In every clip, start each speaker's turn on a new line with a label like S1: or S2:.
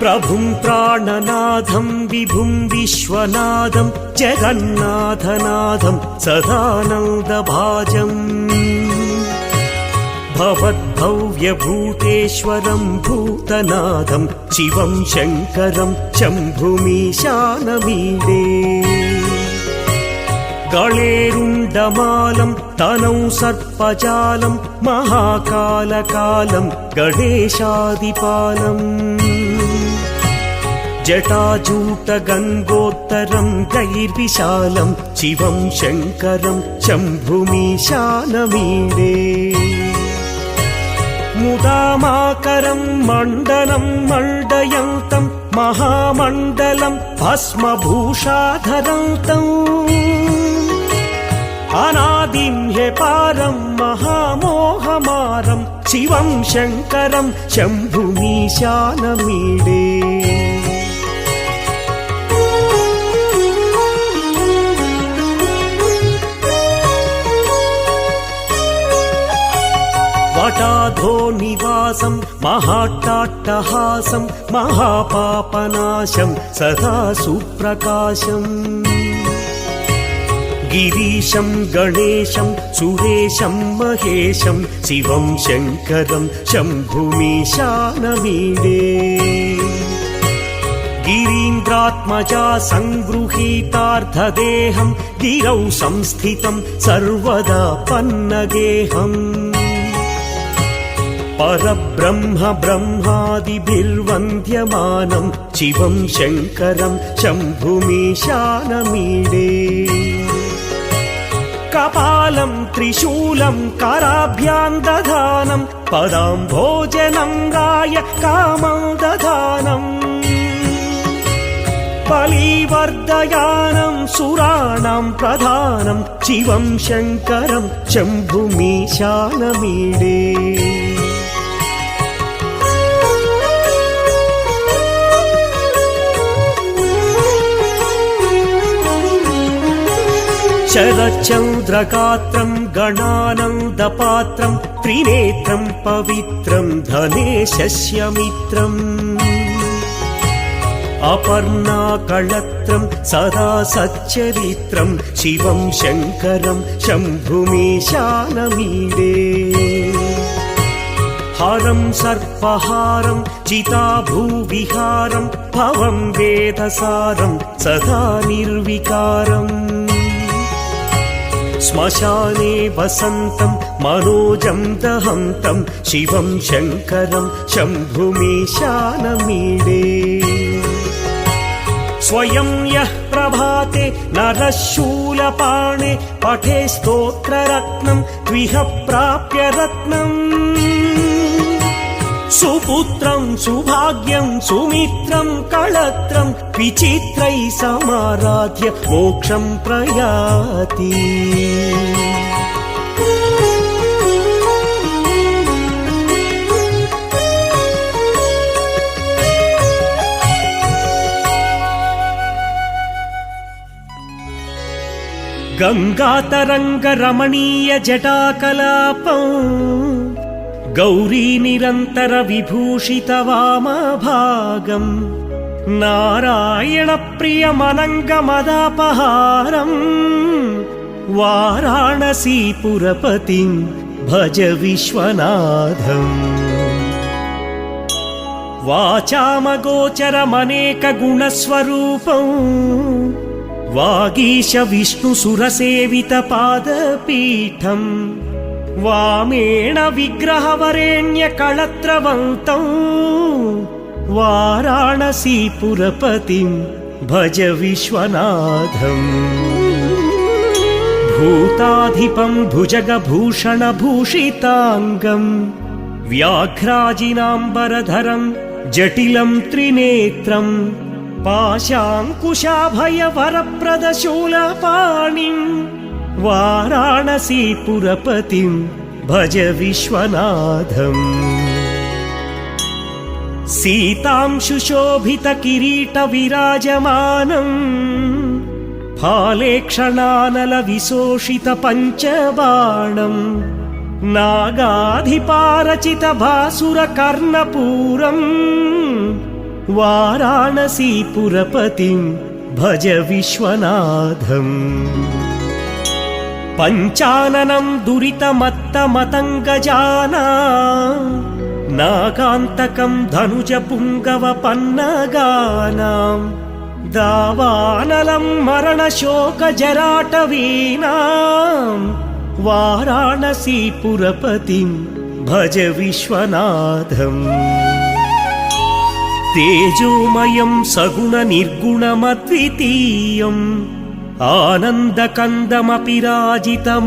S1: प्रभुं प्राणनाथं विभुं विश्वनाथं जगन्नाथनाथं सदानन्दभाजम् भवद्भव्यभूतेश्वरं भूतनाथं शिवं शङ्करं शम्भुमीशानमीडे गळेरुण्डमालं तनौ सर्पजालं महाकालकालं गणेशादिपालम् जटाजूटगङ्गोत्तरं गैर्विशालं शिवं शङ्करं शम्भुमीशानमीडे मुदामाकरं मण्डलं मण्डयन्तं महामण्डलं भस्मभूषाधरन्तम् अनादिं ह्यपारं महामोहमारं शिवं शङ्करं शम्भुमीशानमीडे वटाधो निवासं महाट्टाट्टहासं महापापनाशं सदा सुप्रकाशम् गिरीशं गणेशं सुरेशं महेशं शिवं शङ्करं शम्भुमीशानमीडे गिरीन्द्रात्मजा सङ्गृहीतार्धदेहं गिरौ संस्थितं सर्वदा पन्नगेहम् परब्रह्म ब्रह्मादिभिर्वन्द्यमानं शिवं शङ्करं शम्भुमीशानमीडे कपालं त्रिशूलं कराभ्यां दधानं पदाम्भोजनं राय कामं दधानम् बलिवर्धयानं सुराणां प्रधानं शिवं शङ्करं शम्भुमीशानमीडे शरच्चन्द्रगात्रं गणानन्दपात्रं त्रिनेत्रं पवित्रं धनेशस्य मित्रम् अपर्णाकळत्रं सदा सच्चरित्रं शिवं शङ्करं शम्भुमीशानमीडे हरं सर्पहारं चिताभूविहारं भवं वेदसारं सदा निर्विकारम् श्मशाने वसन्तं मनोजं दहन्तं शिवं शङ्करं शम्भुमीशानमीडे स्वयं यः प्रभाते नरः शूलपाणे पठे स्तोत्ररत्नं त्विह प्राप्य रत्नम् सुपुत्रं सुभाग्यं सुमित्रं कळत्रं विचित्रैः समाराध्य मोक्षं प्रयाति गंगातरंगरमणीय जटाकलापं गौरी निरंतर विभूषित वामभागं नारायण प्रियमनंगमदापहारं वाराणसीपुरपतिं भज विश्वनाथम् वाचामगोचरमनेक गुणस्वरूपं वागीश विष्णुसुरसेवित पादपीठम् वामेण विग्रहवरेण्य कळत्रवन्तं वाराणसीपुरपतिं भज विश्वनाथम् भूताधिपं भुजगभूषणभूषिताङ्गं व्याघ्राजिनाम्बरधरं जटिलं त्रिनेत्रं पाशाङ्कुशाभयवरप्रदशूलपाणिं वाराणसीपुरपतिं भज विश्वनाथम् सीतांशुशोभितकिरीटविराजमानम् फालेक्षणानलविशोषितपञ्चबाणम् नागाधिपारचितभासुरकर्णपूरम् वाराणसीपुरपतिं भज विश्वनाथम् पञ्चाननं दुरितमत्तमतङ्गजानां नागान्तकं धनुजपुङ्गवपन्नगानां दावानलं मरणशोकजराटवीनां वाराणसीपुरपतिं भज विश्वनाथम् तेजोमयं सगुणनिर्गुणमद्वितीयम् आनन्दकन्दमपि राजितमप्रमेयम्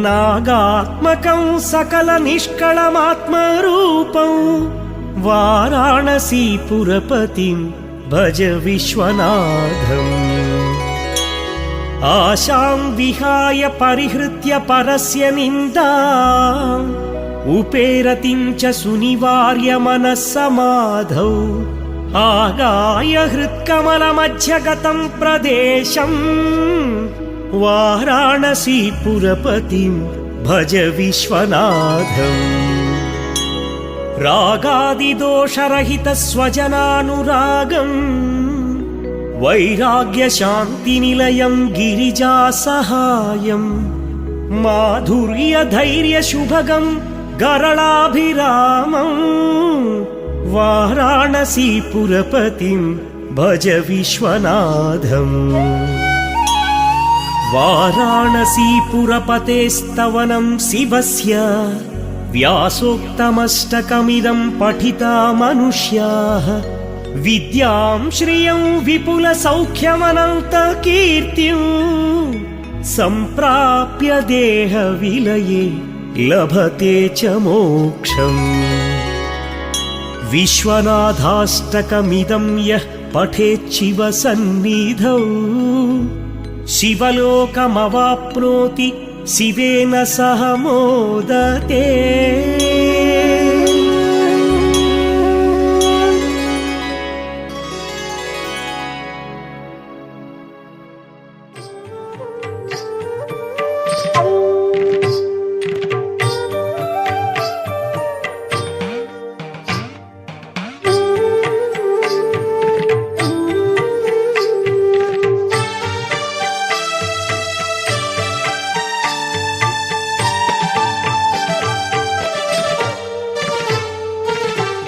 S1: नागात्मकं सकलनिष्कळमात्मरूपं वाराणसीपुरपतिं भज विश्वनाथम् आशां विहाय परिहृत्य परस्य निन्दाम् उपेरतिं च सुनिवार्य मनः समाधौ आगाय हृत्कमलमध्यगतं प्रदेशम् वाराणसीपुरपतिं भज विश्वनाथम् रागादिदोषरहितस्वजनानुरागम् वैराग्यशान्तिनिलयं गिरिजासहायम् माधुर्यधैर्यशुभगं गरलाभिरामम् वाराणसीपुरपतिं भज विश्वनाथम् वाराणसीपुरपतेस्तवनं शिवस्य व्यासोक्तमष्टकमिदं पठिता मनुष्याः विद्यां श्रियं विपुलसौख्यमनन्तकीर्तिं सम्प्राप्य देहविलये लभते च मोक्षम् विश्वनाथाष्टकमिदं यः पठेच्छिव सन्निधौ शिवलोकमवाप्नोति शिवेन सह मोदते।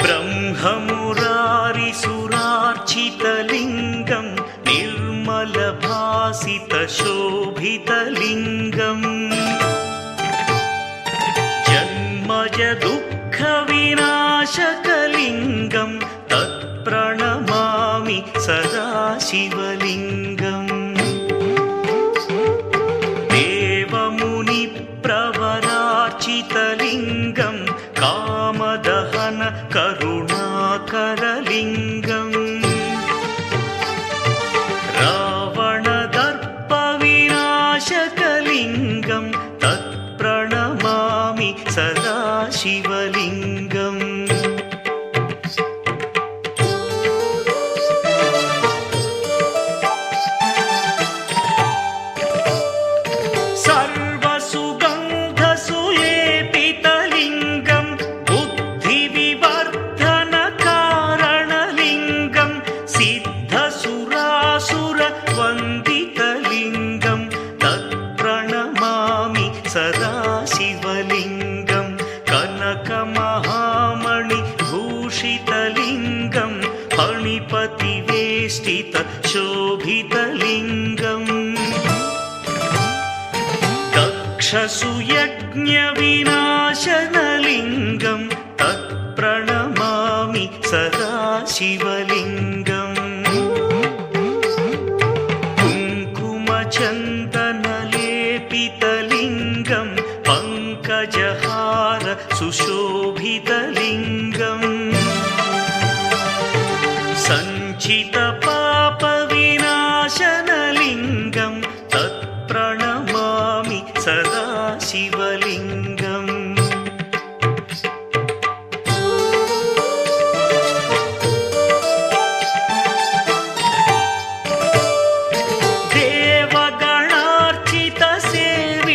S2: ब्रह्ममुरारिसुरार्चितलिङ्गं निर्मलभासितशोभितलिङ्गम् जन्मज दुःखविनाशकलिङ्गं तत्प्रणमामि सदा शिवलिङ्गम् देवमुनिप्रवरार्चितलिङ्गं कामदहन करुणाकरलिङ्गम् रावणदर्पविनाशकलिङ्गं तत्प्रणमामि सदा शिवलिङ्गम् सर्वसुगन्धसुलेपितलिङ्गं बुद्धिविवर्धनकारणलिङ्गं सिद्धसुरासुरवन्दितलिङ्गं तत्प्रणमामि सदा शिवलिङ्गं कनकमहामणिभूषितलिङ्गं फणिपतिवेष्टितशोभितलिङ्गम् दक्षसुयज्ञविनाशनलिङ्गं तत्प्रणमामि सदा शिवलिङ्गम् कुङ्कुमचन्दनलेपितलिङ्गं पङ्कजहार सुशोभितलिङ्गम् सञ्चितपापविनाशनलिङ्गं तत्प्रणमामि सदा शिवलिङ्गम् देवगणार्चितसेवितलिङ्गं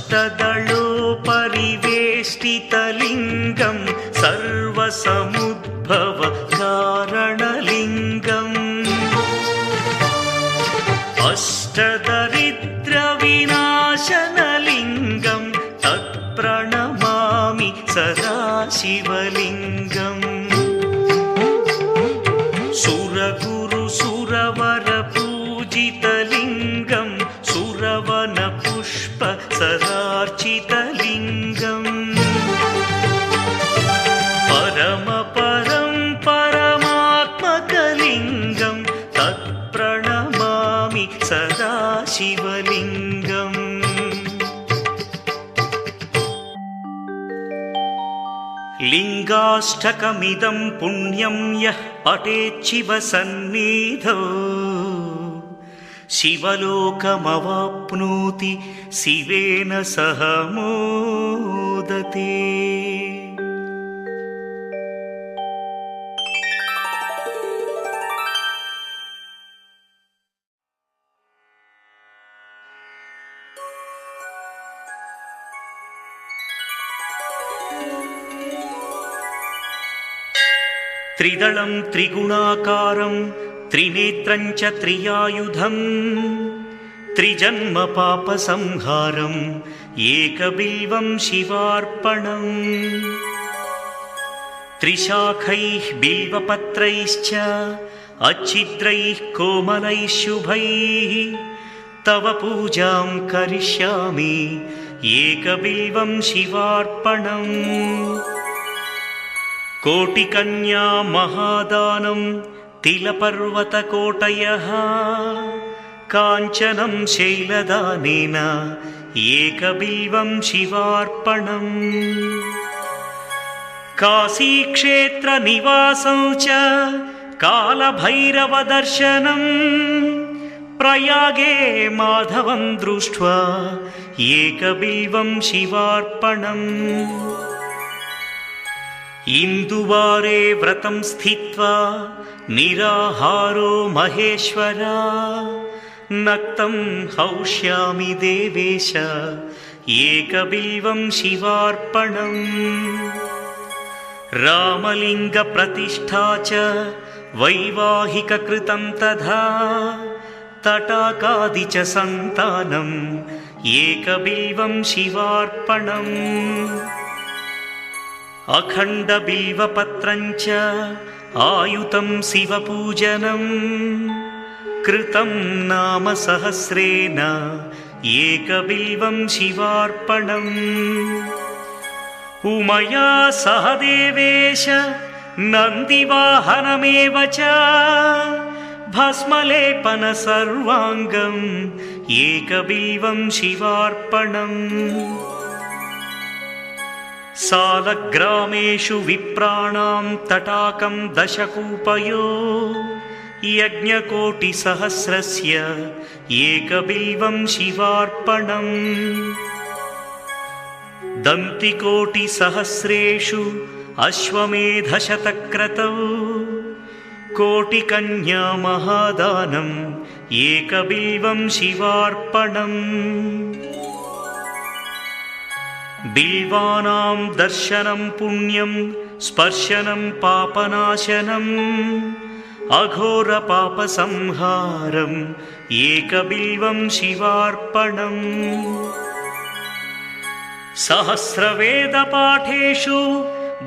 S2: अष्टदलोपरिवेष्टितलिङ्गं सर्वसमुद्भवकारणलिङ्गम् अष्टदरिद्रविनाशनलिङ्गं तत्प्रणमामि सदा शिवलिङ्गम् सुरगुरुसुरवरपूजितलिङ्गं सुरवनपुष्प सदार्चितलिङ्गम् परमपरं परमात्मकलिङ्गं तत्प्रणमामि सदा शिवलिङ्गम् लिङ्गाष्टकमिदं पुण्यं यः पठेच्छिवसन्निधौ शिवलोकमवाप्नोति शिवेन सह मोदते। त्रिदलं त्रिगुणाकारं त्रिनेत्रं च त्रियायुधं त्रिजन्मपापसंहारम् एकबिल्वं शिवार्पणम् त्रिशाखैः बिल्वपत्रैश्च अच्छिद्रैः कोमलैः शुभैः तव पूजां करिष्यामि एकबिल्वं शिवार्पणम् कोटिकन्या महादानं तिलपर्वतकोटयः काञ्चनं शैलदानेन एकबिल्वं शिवार्पणम् काशीक्षेत्रनिवासं च कालभैरवदर्शनं प्रयागे माधवं दृष्ट्वा एकबिल्वं शिवार्पणम् इन्दुवारे व्रतं स्थित्वा निराहारो महेश्वरा नक्तं हौष्यामि देवेश एकबिल्वं शिवार्पणम् रामलिङ्गप्रतिष्ठा च वैवाहिककृतं तथा तटाकादि च सन्तानम् एकबिल्वं शिवार्पणम् अखण्डबिल्वपत्रं च आयुतं शिवपूजनं कृतं नाम सहस्रेण एकबिल्वं शिवार्पणम् उमया सह देवेश नन्दिवाहनमेव च भस्मलेपन सर्वाङ्गम् एकबिल्वं शिवार्पणम् सालग्रामेषु विप्राणां तटाकं दशकूपयो यज्ञकोटिसहस्रस्य एकबिल्वं शिवार्पणम् दन्तिकोटिसहस्रेषु अश्वमेधशतक्रतौ कोटिकन्या महादानम् एकबिल्वं शिवार्पणम् बिल्वानां दर्शनं पुण्यं स्पर्शनं पापनाशनम् अघोरपापसंहारम् एकबिल्वं शिवार्पणम् सहस्रवेदपाठेषु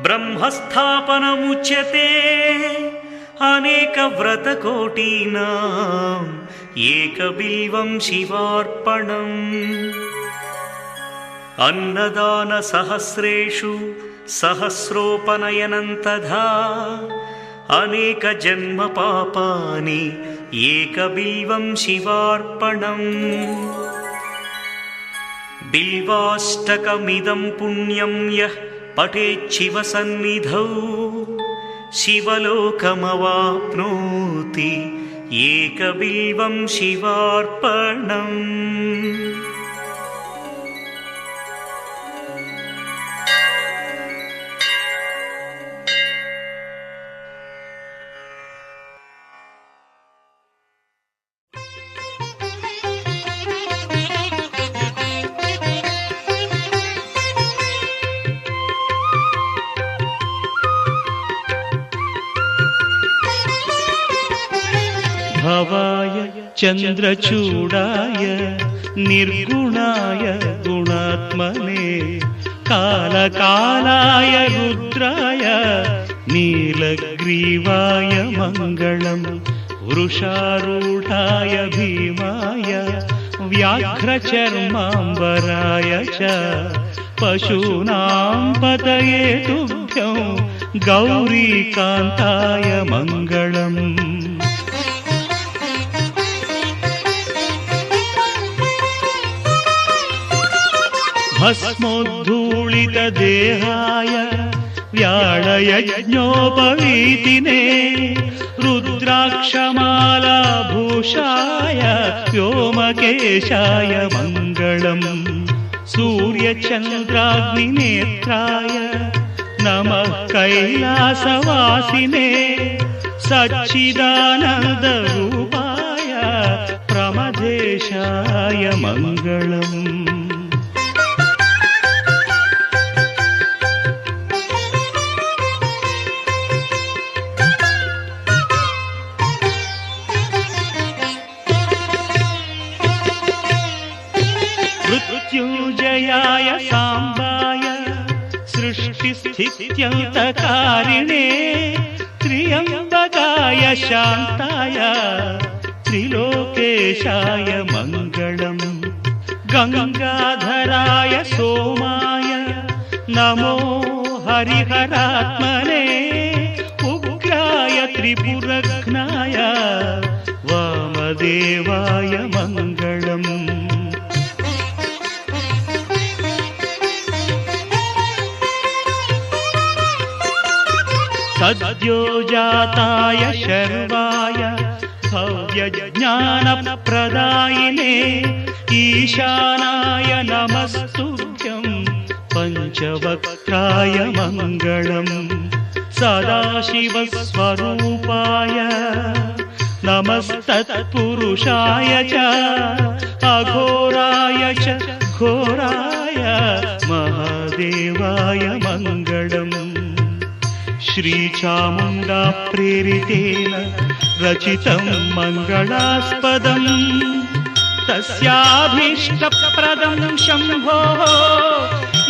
S2: ब्रह्मस्थापनमुच्यते अनेकव्रतकोटीनाम् एकबिल्वं शिवार्पणम् अन्नदानसहस्रेषु सहस्रोपनयनं तथा अनेकजन्मपापानि एकबिल्वं शिवार्पणम् बिल्वाष्टकमिदं पुण्यं यः पठेच्छिवसन्निधौ शिवलोकमवाप्नोति एकबिल्वं शिवार्पणम्। चन्द्रचूडाय निर्गुणाय गुणात्मने कालकालाय रुद्राय नीलग्रीवाय मङ्गलम् वृषारूढाय भीमाय व्याघ्रचर्माम्बराय च पशूनां पतये तुभ्यं गौरीकान्ताय मङ्गलम् भस्मोद्धूलितदेहाय व्याळयज्ञोपवीतिने रुद्राक्षमालाभूषाय व्योमकेशाय मङ्गलम् सूर्यचन्द्राग्निनेत्राय नमः कैलासवासिने सच्चिदानन्दरूपाय प्रमदेशाय मङ्गलम् मृत्युञ्जयाय साम्बाय सृष्टिस्थित्यन्तकारिणे त्र्यम्बकाय शान्ताय त्रिलोकेशाय मङ्गलम् गङ्गाधराय सोमाय नमो हरिहरात्मने उग्राय त्रिपुरघ्नाय वामदेवाय मङ्गलम् सद्योजाताय शर्वाय भव्यज्ञानप्रदायिने ईशानाय नमस्तुभ्यं पञ्चवक्त्राय मङ्गलम् सदाशिवस्वरूपाय नमस्तत्पुरुषाय च अघोराय च घोराय महादेवाय मङ्गलम् श्रीचामुण्डा प्रेरितेन रचितं मङ्गलास्पदम् तस्याभीष्टप्रदं शम्भोः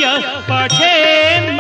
S2: यः पठेन्म